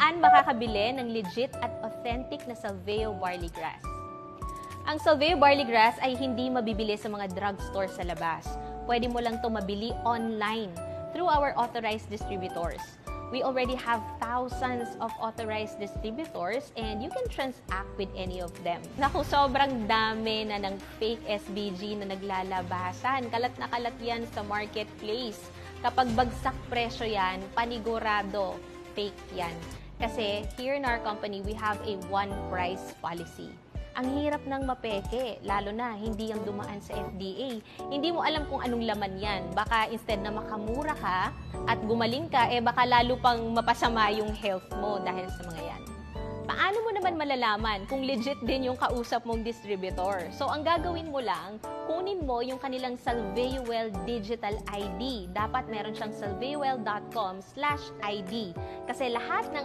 Saan makakabili ng legit at authentic na Salveo barley grass? Ang Salveo barley grass ay hindi mabibili sa mga drugstore sa labas. Pwede mo lang ito mabili online through our authorized distributors. We already have thousands of authorized distributors and you can transact with any of them. Naku, sobrang dami na ng fake SBG na naglalabasan. Kalat na kalat yan sa marketplace. Kapag bagsak presyo yan, panigurado, fake yan. Kasi here in our company, we have a one price policy. Ang hirap ng mapeke, lalo na hindi yung dumaan sa FDA. Hindi mo alam kung anong laman yan. Baka instead na makamura ka at gumaling ka, baka lalo pang mapasama yung health mo dahil sa mga yan. Paano mo naman malalaman kung legit din yung kausap mong distributor? So, ang gagawin mo lang, kunin mo yung kanilang Salveowell Digital ID. Dapat meron siyang salveowell.com/ID. Kasi lahat ng